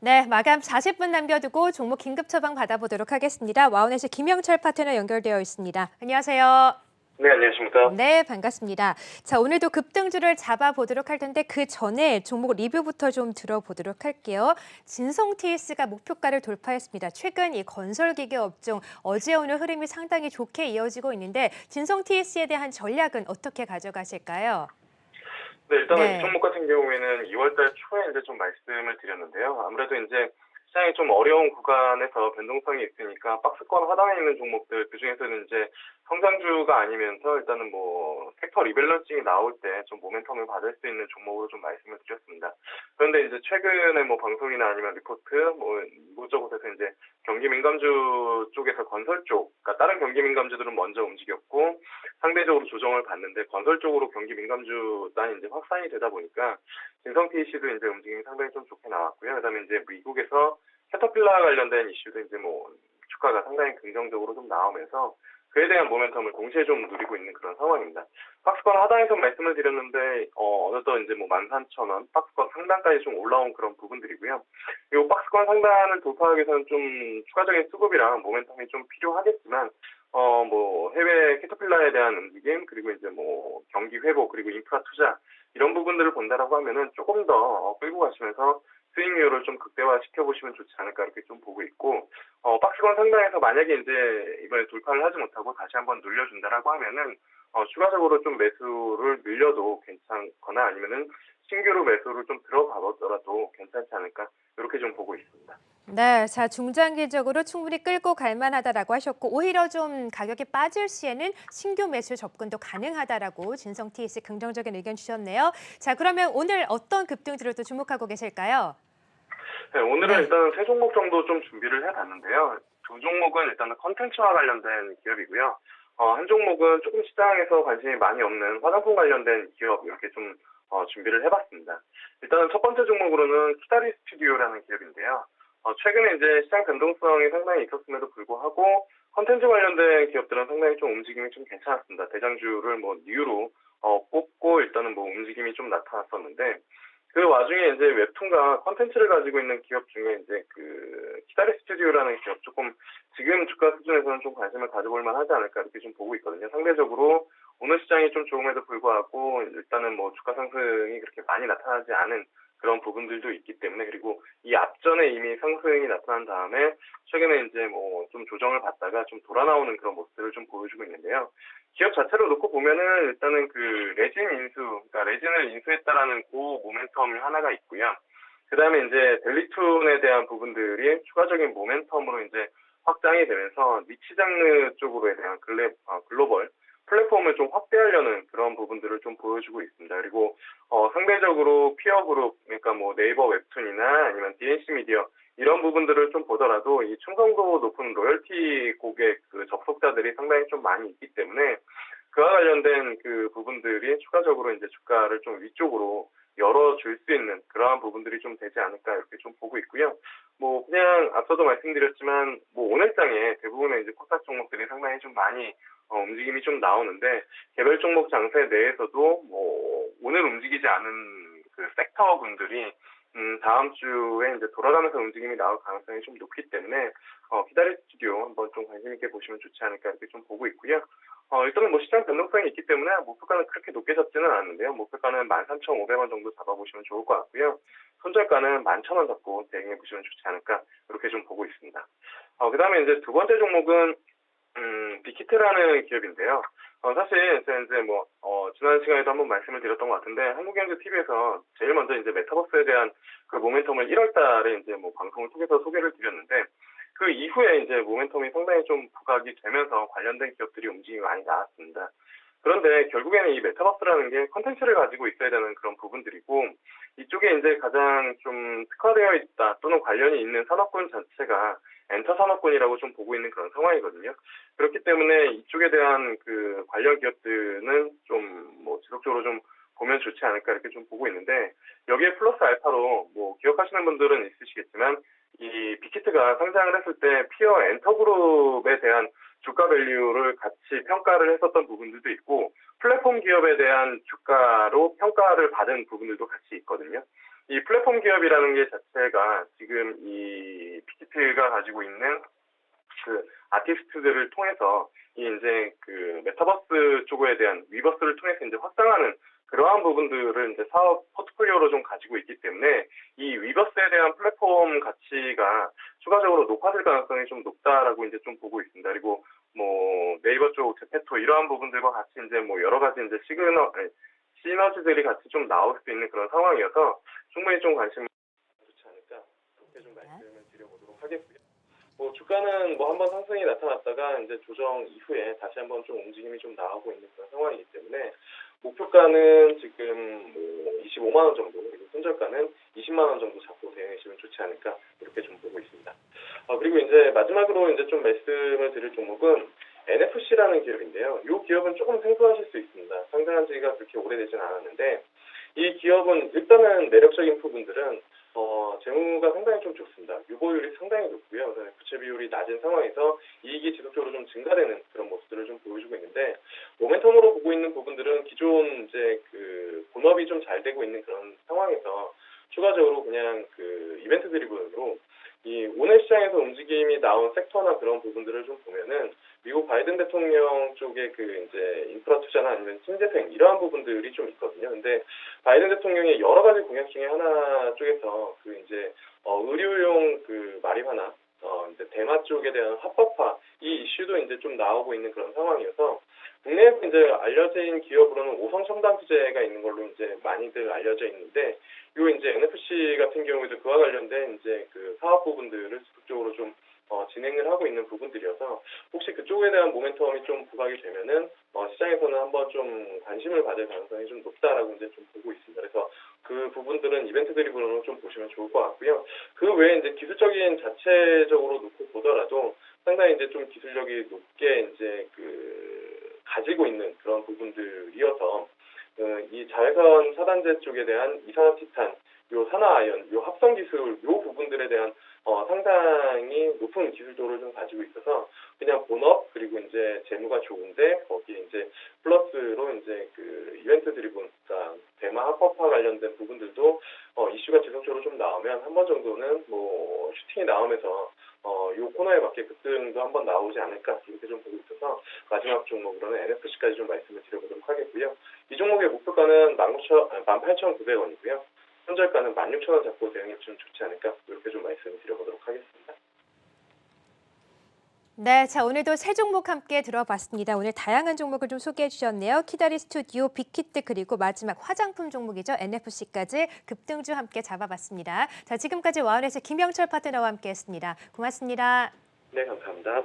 네, 마감 40분 남겨두고 종목 긴급 처방 받아보도록 하겠습니다. 와우넷의 김영철 파트너 연결되어 있습니다. 안녕하세요. 네, 안녕하십니까. 네, 반갑습니다. 자, 오늘도 급등주를 잡아보도록 할 텐데 그 전에 종목 리뷰부터 좀 들어보도록 할게요. 진성TS가 목표가를 돌파했습니다. 최근 이 건설기계 업종 어제 오늘 흐름이 상당히 좋게 이어지고 있는데 진성TS에 대한 전략은 어떻게 가져가실까요? 네, 일단은 네. 이 종목 같은 경우에는 2월달 초에 이제 좀 말씀을 드렸는데요. 아무래도 이제 시장이 좀 어려운 구간에서 변동성이 있으니까 박스권 하단에 있는 종목들, 그중에서는 이제 성장주가 아니면서 일단은 뭐 섹터 리밸런싱이 나올 때 좀 모멘텀을 받을 수 있는 종목으로 좀 말씀을 드렸습니다. 그런데 이제 최근에 뭐 방송이나 아니면 리포트 뭐 이곳저곳에서 이제 경기 민감주 쪽에서 건설 쪽, 그러니까 다른 경기 민감주들은 먼저 움직였고 상대적으로 조정을 받는데 건설 쪽으로 경기 민감주단이 이제 확산이 되다 보니까 진성TC도 이제 움직임이 상당히 좀 좋게 나왔고요. 그다음에 이제 미국에서 캐터필라 관련된 이슈도 이제 뭐 주가가 상당히 긍정적으로 좀 나오면서 그에 대한 모멘텀을 동시에 좀 누리고 있는 그런 상황입니다. 박스권 하단에서 말씀을 드렸는데 어느덧 이제 뭐 13,000원, 박스권 상단까지 좀 올라온 그런 부분들이고요. 이 박스권 상단을 돌파하기 위해서는 좀 추가적인 수급이랑 모멘텀이 좀 필요하겠지만 뭐 해외 캐터필라에 대한 움직임, 그리고 이제 뭐 경기 회복, 그리고 인프라 투자 이런 부분들을 본다라고 하면은 조금 더 끌고 가시면서 수익률을 좀 극대화시켜 보시면 좋지 않을까 이렇게 좀 보고 있고, 박스권 상단에서 만약에 이제 이번에 돌파를 하지 못하고 다시 한번 눌려준다라고 하면은 추가적으로 좀 매수를 늘려도 괜찮거나 아니면은 신규로 매수를 좀 들어가 보더라도 괜찮지 않을까 이렇게 좀 보고 있습니다. 네, 자, 중장기적으로 충분히 끌고 갈 만하다라고 하셨고 오히려 좀 가격이 빠질 시에는 신규 매수 접근도 가능하다라고 진성TS 긍정적인 의견 주셨네요. 자, 그러면 오늘 어떤 급등주를 또 주목하고 계실까요? 네, 오늘은 네. 일단 세 종목 정도 좀 준비를 해봤는데요. 두 종목은 일단은 컨텐츠와 관련된 기업이고요. 한 종목은 조금 시장에서 관심이 많이 없는 화장품 관련된 기업 이렇게 좀 준비를 해봤습니다. 일단은 첫 번째 종목으로는 키다리 스튜디오라는 기업인데요. 최근에 이제 시장 변동성이 상당히 있었음에도 불구하고 컨텐츠 관련된 기업들은 상당히 좀 움직임이 좀 괜찮았습니다. 대장주를 뭐 뉴로 뽑고 일단은 뭐 움직임이 좀 나타났었는데 그 와중에 이제 웹툰과 컨텐츠를 가지고 있는 기업 중에 이제 그 키다리 스튜디오라는 기업 조금 지금 주가 수준에서는 좀 관심을 가져볼 만하지 않을까 이렇게 좀 보고 있거든요. 상대적으로 오늘 시장이 좀 좋음에도 불구하고 일단은 뭐 주가 상승이 그렇게 많이 나타나지 않은 그런 부분들도 있기 때문에, 그리고 이 앞전에 이미 상승이 나타난 다음에 최근에 이제 뭐 좀 조정을 받다가 좀 돌아 나오는 그런 모습들을 좀 보여주고 있는데요. 기업 자체로 놓고 보면은 일단은 그 레진 인수, 그러니까 레진을 인수했다라는 고 모멘텀이 하나가 있고요. 그 다음에 이제 델리툰에 대한 부분들이 추가적인 모멘텀으로 이제 확장이 되면서 니치 장르 쪽으로에 대한 글로벌 플랫폼을 좀 확대하려는 그런 부분들을 좀 보여주고 있습니다. 그리고 상대적으로 피어 그룹, 그러니까 뭐 네이버 웹툰이나 아니면 DNC 미디어 이런 부분들을 좀 보더라도 이 충성도 높은 로열티 고객 그 접속자들이 상당히 좀 많이 있기 때문에 그와 관련된 그 부분들이 추가적으로 이제 주가를 좀 위쪽으로 열어줄 수 있는 그러한 부분들이 좀 되지 않을까 이렇게 좀 보고 있고요. 뭐 그냥 앞서도 말씀드렸지만 뭐 오늘장에 대부분의 이제 코스닥 종목들이 상당히 좀 많이 움직임이 좀 나오는데 개별 종목 장세 내에서도 뭐 오늘 움직이지 않은 그 섹터군들이 다음 주에 이제 돌아가면서 움직임이 나올 가능성이 좀 높기 때문에 키다리 스튜디오 한번 좀 관심 있게 보시면 좋지 않을까 이렇게 좀 보고 있고요. 일단은 뭐 시장 변동성이 있기 때문에 목표가는 그렇게 높게 잡지는 않는데요. 목표가는 13,500원 정도 잡아보시면 좋을 것 같고요. 손절가는 11,000원 잡고 대응해 보시면 좋지 않을까 이렇게 좀 보고 있습니다. 그다음에 이제 두 번째 종목은 빅히트라는 기업인데요. 사실 제가 이제 뭐 지난 시간에도 한번 말씀을 드렸던 것 같은데 한국경제 TV에서 제일 먼저 이제 메타버스에 대한 그 모멘텀을 1월달에 이제 뭐 방송을 통해서 소개를 드렸는데 그 이후에 이제 모멘텀이 상당히 좀 부각이 되면서 관련된 기업들이 움직임이 많이 나왔습니다. 그런데 결국에는 이 메타버스라는 게 컨텐츠를 가지고 있어야 되는 그런 부분들이고 이쪽에 이제 가장 좀 특화되어 있다 또는 관련이 있는 산업군 자체가 엔터 산업군이라고 좀 보고 있는 그런 상황이거든요. 그렇기 때문에 이쪽에 대한 그 관련 기업들은 좀 뭐 지속적으로 좀 보면 좋지 않을까 이렇게 좀 보고 있는데 여기에 플러스 알파로 뭐 기억하시는 분들은 있으시겠지만 이 빅히트가 상장을 했을 때 피어 엔터그룹에 대한 주가 밸류를 같이 평가를 했었던 부분들도 있고 플랫폼 기업에 대한 주가로 평가를 받은 부분들도 같이 있거든요. 이 플랫폼 기업이라는 게 자체가 지금 이 빅히트가 가지고 있는 그 아티스트들을 통해서 이 이제 그 메타버스 쪽에 대한 위버스를 통해서 이제 확장하는 그러한 부분들을 이제 사업 포트폴리오로 좀 가지고 있기 때문에 이 위버스에 대한 플랫폼 가치가 추가적으로 높아질 가능성이 좀 높다라고 이제 좀 보고 있습니다. 그리고 뭐 네이버 쪽 제페토 이러한 부분들과 같이 이제 뭐 여러 가지 이제 시너지들이 같이 좀 나올 수 있는 그런 상황이어서 충분히 좀 관심을 좋지 않을까 그렇게 좀 말씀을 드려보도록 하겠고요. 뭐 주가는 뭐 한번 상승이 나타났다가 이제 조정 이후에 다시 한번 좀 움직임이 좀 나오고 있는 그런 상황이기 때문에 목표가는 지금 뭐 25만 원 정도 그리고 손절가는 20만 원 정도 잡고 대응하시면 좋지 않을까 이렇게 좀 보고 있습니다. 그리고 이제 마지막으로 이제 좀 말씀을 드릴 종목은 NFC라는 기업인데요. 이 기업은 조금 생소하실 수 있습니다. 상장한 지가 그렇게 오래되진 않았는데 이 기업은 일단은 매력적인 부분들은 재무가 상당히 좀 좋습니다. 유보율이 상당히 높고요. 그다음에 부채 비율이 낮은 상황에서 이익이 지속적으로 좀 증가되는 그런 모습들을 좀 보여주고 있는데 모멘텀으로 보고 있는 부분들은 기존 이제 그 본업이 좀 잘 되고 있는 그런 상황에서 추가적으로 그냥 그 이벤트 드리븐으로 이 오늘 시장에서 움직임이 나온 섹터나 그런 부분들을 좀 보면은 미국 바이든 대통령 쪽에 그 이제 인프라 투자나 아니면 신재생 이러한 부분들이 좀 있거든요. 근데 바이든 대통령의 여러 가지 공약 중에 하나 쪽에서 그 이제 의료용 그 마리화나 이제 대마 쪽에 대한 합법화 이 이슈도 이제 좀 나오고 있는 그런 상황이어서 국내에서 이제 알려진 기업으로는 오성 첨단 투자가 있는 걸로 이제 많이들 알려져 있는데 요 이제 NFC 같은 경우에도 그와 관련된 이제 그 사업 부분들을 적극적으로 좀 진행을 하고 있는 부분들이어서 혹시 그쪽에 대한 모멘텀이 좀 부각이 되면은 시장에서는 한번 좀 관심을 받을 가능성이 좀 높다라고 이제 좀 보고 있습니다. 그래서 그 부분들은 이벤트 드리븐으로 좀 보시면 좋을 것 같고요. 그 외에 이제 기술적인 자체적으로 놓고 보더라도 상당히 이제 좀 기술력이 높게 이제 그 가지고 있는 그런 부분들이어서 이 자외선 차단제 쪽에 대한 이산화티탄, 요 산화아연, 요 합성 기술, 요 부분들에 대한 상당히 높은 기술도를 좀 가지고 있어서 그냥 본업 그리고 이제 재무가 좋은데 거기에 이제 플러스로 이제 그 이벤트 드리븐, 그러니까 대마 합법화 관련된 부분들도 이슈가 지속적으로 좀 나오면 한 번 정도는 뭐 슈팅이 나오면서 요 코너에 맞게 급등도 한번 나오지 않을까 이렇게 좀 보고 있어서 마지막 종목으로는 NFC까지 좀 말씀을 드려보도록 하겠고요. 이 종목의 목표가는 18,900원이고요. 손절가는 16,000원 잡고 대응이 좀 좋지 않을까 이렇게 좀 말씀을 드려보도록 하겠습니다. 네, 자 오늘도 세 종목 함께 들어봤습니다. 오늘 다양한 종목을 좀 소개해 주셨네요. 키다리 스튜디오, 빅히트 그리고 마지막 화장품 종목이죠. NFC까지 급등주 함께 잡아봤습니다. 자 지금까지 와운에서 김영철 파트너와 함께했습니다. 고맙습니다. 네, 감사합니다.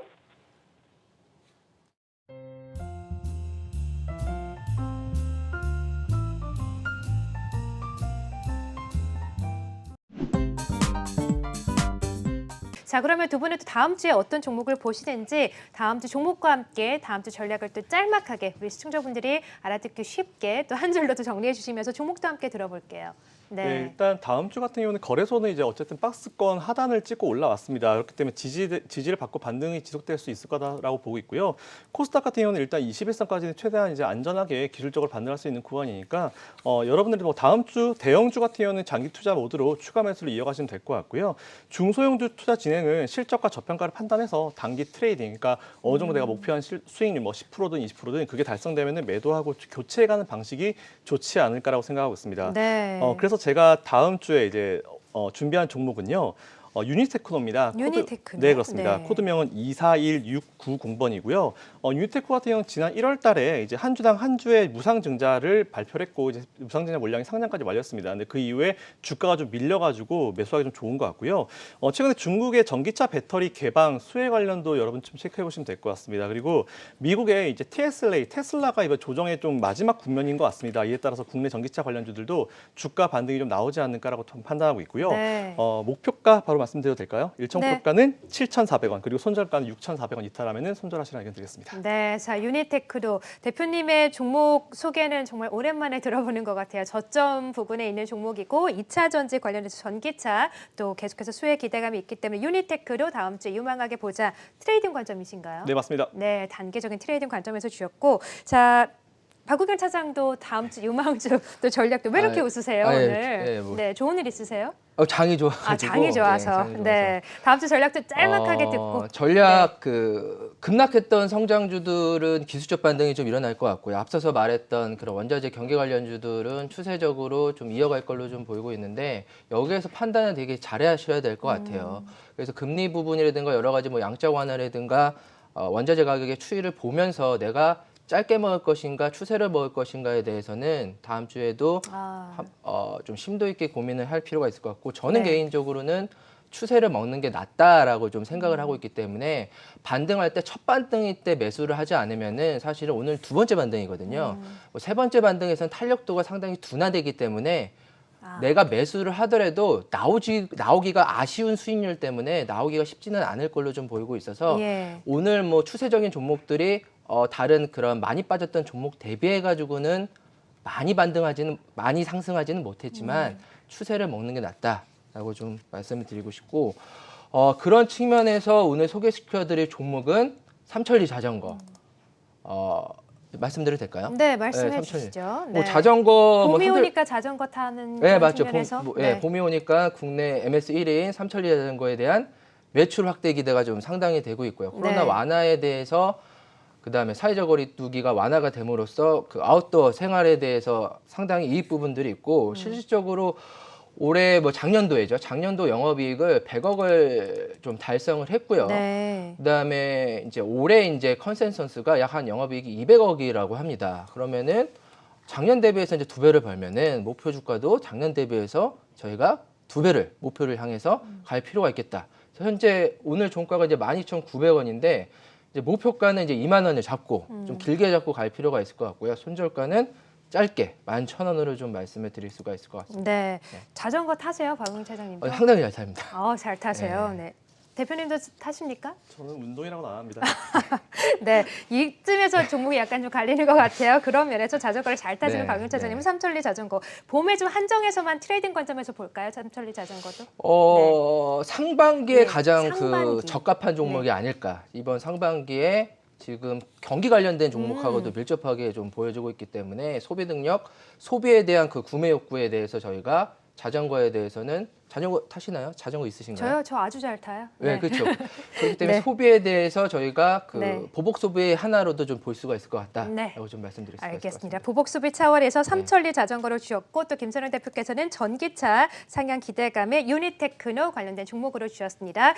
자 그러면 두 분은 또 다음 주에 어떤 종목을 보시는지 다음 주 종목과 함께 다음 주 전략을 또 짤막하게 우리 시청자분들이 알아듣기 쉽게 또 한 줄로 또 정리해 주시면서 종목도 함께 들어볼게요. 네, 일단 다음 주 같은 경우는 거래소는 이제 어쨌든 박스권 하단을 찍고 올라왔습니다. 그렇기 때문에 지지를 받고 반등이 지속될 수 있을 거다라고 보고 있고요. 코스닥 같은 경우는 일단 21선까지는 최대한 이제 안전하게 기술적으로 반등할 수 있는 구간이니까 여러분들이 뭐 다음 주 대형주 같은 경우는 장기 투자 모드로 추가 매수를 이어가시면 될 것 같고요. 중소형주 투자 진행은 실적과 저평가를 판단해서 단기 트레이딩, 그러니까 어느 정도 내가 목표한 수익률 뭐 10%든 20%든 그게 달성되면은 매도하고 교체해가는 방식이 좋지 않을까라고 생각하고 있습니다. 네. 그래서 제가 다음 주에 이제 준비한 종목은요. 유니테크노입니다. 유니테크노? 네, 그렇습니다. 네. 코드명은 241690번이고요. 유니테크 같은 경우는 지난 1월 달에 이제 한 주당 한 주의 무상증자를 발표를 했고 이제 무상증자 물량이 상장까지 완료했습니다. 근데 그 이후에 주가가 좀 밀려가지고 매수하기 좀 좋은 것 같고요. 최근에 중국의 전기차 배터리 개방 수혜 관련도 여러분 좀 체크해 보시면 될 것 같습니다. 그리고 미국의 이제 테슬라가 이번 조정의 좀 마지막 국면인 것 같습니다. 이에 따라서 국내 전기차 관련주들도 주가 반등이 좀 나오지 않을까라고 판단하고 있고요. 네. 목표가 바로 말씀드려도 될까요? 일정 네. 목표가는 7,400원, 그리고 손절가는 6,400원 이탈하면 손절하시라는 의견 드리겠습니다. 네, 자 유니테크도 대표님의 종목 소개는 정말 오랜만에 들어보는 것 같아요. 저점 부근에 있는 종목이고 2차 전지 관련해서 전기차 또 계속해서 수혜 기대감이 있기 때문에 유니테크도 다음 주에 유망하게 보자 트레이딩 관점이신가요? 네, 맞습니다. 네, 단기적인 트레이딩 관점에서 주셨고 자. 박우경 차장도 다음 주 유망주 또 전략도 왜 이렇게 웃으세요 예, 오늘? 예, 뭐. 네, 좋은 일 있으세요? 장이 좋아가지고. 아, 장이 좋아서. 장이 좋아서. 네, 다음 주 전략도 짤막하게 듣고. 전략 급락했던 성장주들은 기술적 반등이 좀 일어날 것 같고요. 앞서서 말했던 그런 원자재 경기 관련주들은 추세적으로 좀 이어갈 걸로 좀 보이고 있는데 여기에서 판단은 되게 잘하셔야 될 것 같아요. 그래서 금리 부분이라든가 여러 가지 뭐 양적 완화라든가 원자재 가격의 추이를 보면서 내가 짧게 먹을 것인가 추세를 먹을 것인가에 대해서는 다음 주에도 좀 심도 있게 고민을 할 필요가 있을 것 같고 저는 네. 개인적으로는 추세를 먹는 게 낫다라고 좀 생각을 하고 있기 때문에 반등할 때 첫 반등일 때 매수를 하지 않으면은 사실은 오늘 두 번째 반등이거든요. 뭐 세 번째 반등에서는 탄력도가 상당히 둔화되기 때문에 내가 매수를 하더라도 나오기가 아쉬운 수익률 때문에 나오기가 쉽지는 않을 걸로 좀 보이고 있어서 예. 오늘 뭐 추세적인 종목들이 다른 그런 많이 빠졌던 종목 대비해 가지고는 많이 상승하지는 못했지만 추세를 먹는 게 낫다라고 좀 말씀을 드리고 싶고 그런 측면에서 오늘 소개시켜드릴 종목은 삼천리 자전거 말씀드려도 될까요? 네, 말씀해 삼천리. 주시죠. 뭐 네. 자전거 봄이 뭐 오니까 자전거 타는 네, 그런 맞죠. 측면에서 봄이 오니까 국내 MS 1위인 삼천리 자전거에 대한 매출 확대 기대가 좀 상당히 되고 있고요. 코로나 네. 완화에 대해서 그다음에 사회적 거리두기가 완화가 됨으로써 그 아웃도어 생활에 대해서 상당히 이익 부분들이 있고 실질적으로 올해 뭐 작년도 영업이익을 100억을 좀 달성을 했고요. 네. 그다음에 이제 올해 이제 컨센서스가 약 한 영업이익이 200억이라고 합니다. 그러면은 작년 대비해서 이제 2배를 벌면은 목표 주가도 작년 대비해서 저희가 2배를 목표를 향해서 갈 필요가 있겠다. 그래서 현재 오늘 종가가 이제 12,900원인데 이제 목표가는 이제 2만 원을 잡고 좀 길게 잡고 갈 필요가 있을 것 같고요. 손절가는 짧게 11,000원으로 좀 말씀을 드릴 수가 있을 것 같습니다. 네. 자전거 타세요, 박웅 차장님도? 상당히 잘 탑니다. 잘 타세요. 네. 대표님도 타십니까? 저는 운동이라고는 안 합니다. 네, 이쯤에서 종목이 약간 좀 갈리는 것 같아요. 그런 면에서 자전거를 잘 타시는 네, 박윤 차장님은 네. 삼천리 자전거. 봄에 좀 한정해서만 트레이딩 관점에서 볼까요? 삼천리 자전거도? 상반기에 네, 가장 상반기. 그 적합한 종목이 아닐까. 이번 상반기에 지금 경기 관련된 종목하고도 밀접하게 좀 보여주고 있기 때문에 소비 능력, 소비에 대한 그 구매 욕구에 대해서 저희가 자전거에 대해서는 자전거 타시나요? 자전거 있으신가요? 저 아주 잘 타요. 네, 그렇죠. 그렇기 때문에 네. 소비에 대해서 저희가 그 네. 보복 소비의 하나로도 좀 볼 수가 있을 것 같다라고 네. 좀 말씀드릴 수가 있을 것 알겠습니다. 같습니다. 보복 수비 차원에서 삼천리 자전거를 주셨고 또 김선영 대표께서는 전기차 상향 기대감에 유니테크노 관련된 종목으로 주셨습니다.